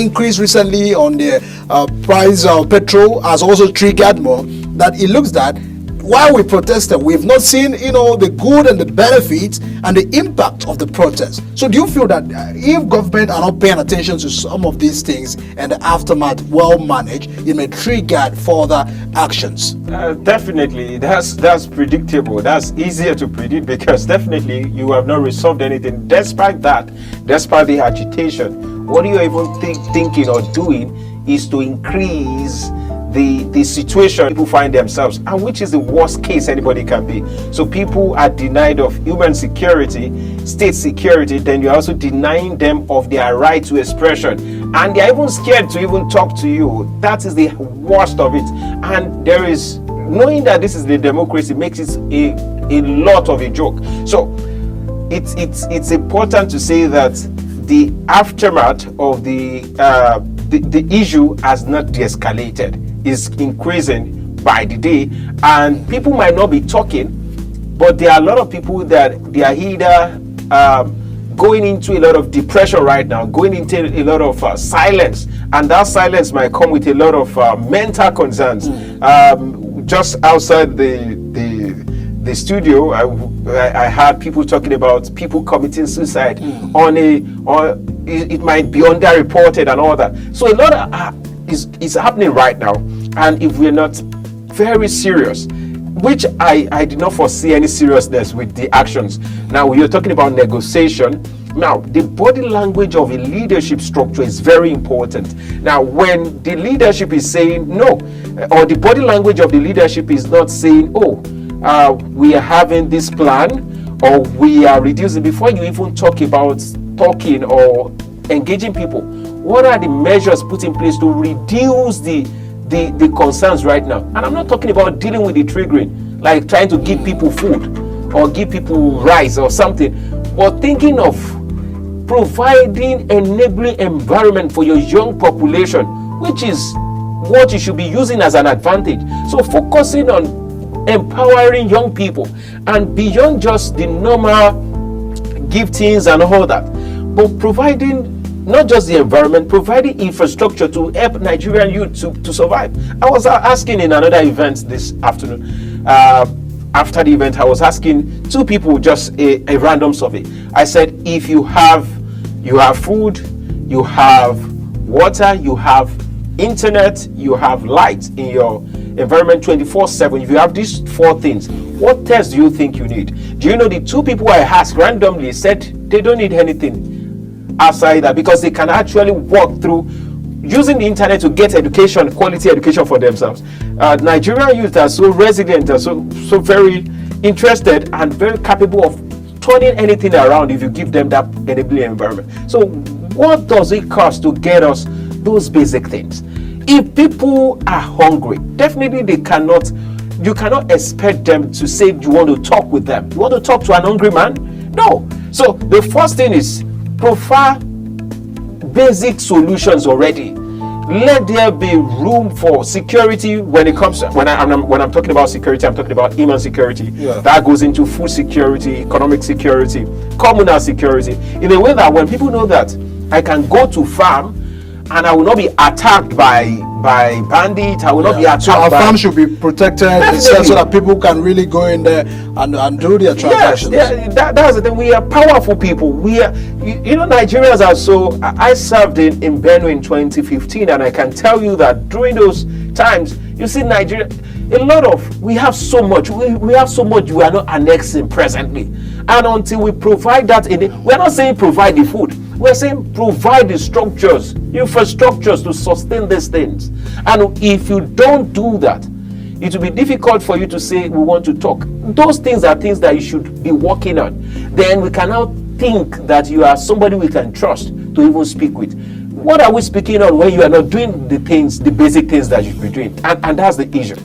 increase recently on the price of petrol has also triggered more, that it looks that while we protested, we've not seen, the good and the benefits and the impact of the protest. So do you feel that if government are not paying attention to some of these things and the aftermath well managed, it may trigger further actions? Definitely, that's predictable. That's easier to predict because definitely you have not resolved anything. Despite that, despite the agitation, what you're even thinking or doing is to increase the situation people find themselves, and which is the worst case anybody can be. So people are denied of human security, state security, then you're also denying them of their right to expression, and they're even scared to even talk to you. That is the worst of it. And there is, knowing that this is the democracy makes it a lot of a joke. So it's important to say that the aftermath of the issue has not de-escalated, is increasing by the day, and people might not be talking, but there are a lot of people that they are either going into a lot of depression right now, going into a lot of silence, and that silence might come with a lot of mental concerns. Just outside the studio, I heard people talking about people committing suicide or it might be underreported and all that. So a lot is happening right now, and if we're not very serious, which I did not foresee any seriousness with the actions. Now you're talking about negotiation. Now the body language of a leadership structure is very important. Now when the leadership is saying no, or the body language of the leadership is not saying, we are having this plan, or we are reducing, before you even talk about talking or engaging people, what are the measures put in place to reduce the concerns right now? And I'm not talking about dealing with the triggering, like trying to give people food or give people rice or something, but thinking of providing enabling environment for your young population, which is what you should be using as an advantage. So focusing on empowering young people, and beyond just the normal giftings and all that, but providing not just the environment, providing infrastructure to help Nigerian youth to survive. I was asking in another event this afternoon, after the event, I was asking two people just a random survey. I said, if you have food, you have water, you have internet, you have light in your environment 24/7, if you have these four things, what test do you think you need? Do you know the two people I asked randomly said they don't need anything outside that, because they can actually walk through using the internet to get education, quality education for themselves. Nigerian youth are so resilient, are so very interested and very capable of turning anything around if you give them that enabling environment. So what does it cost to get us those basic things? If people are hungry, definitely you cannot expect them to say you want to talk with them. You want to talk to an hungry man? No. So the first thing is provide basic solutions already. Let there be room for security when it comes to, when I'm talking about security, I'm talking about human security. Yeah. That goes into food security, economic security, communal security, in a way that when people know that I can go to farm and I will not be attacked by bandits, I will not be attacked. So our farm should be protected so that people can really go in there and do their transactions. Yes, that's the thing. We are powerful people. We are, Nigerians are so. I served in Benue in 2015, and I can tell you that during those times, you see Nigeria, we have so much. We have so much we are not annexing presently. And until we provide that, we're not saying provide the food. We're saying provide the structures, infrastructures to sustain these things. And if you don't do that, it will be difficult for you to say we want to talk. Those things are things that you should be working on. Then we cannot think that you are somebody we can trust to even speak with. What are we speaking on when you are not doing the basic things that you should be doing? And that's the issue.